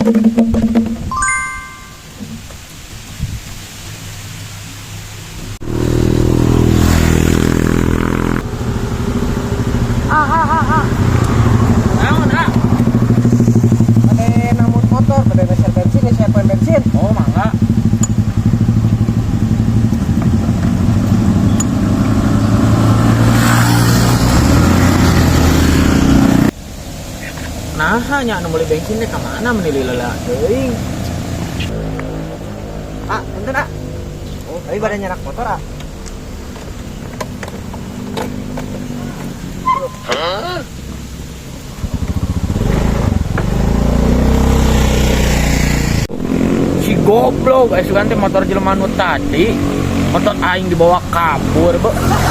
Naon, ah? Pada namut motor, pada geser bensin, ya saya poin bensin. Oh, mangga. Nah, hanya anu meuli bensin teh ka mana meuli leula teuing. Ah, enten ah. Oh, tapi pada nyerak motor ah. Si goblok, asukan teh motor jelema nu tadi. Motor aing dibawa kabur, Be.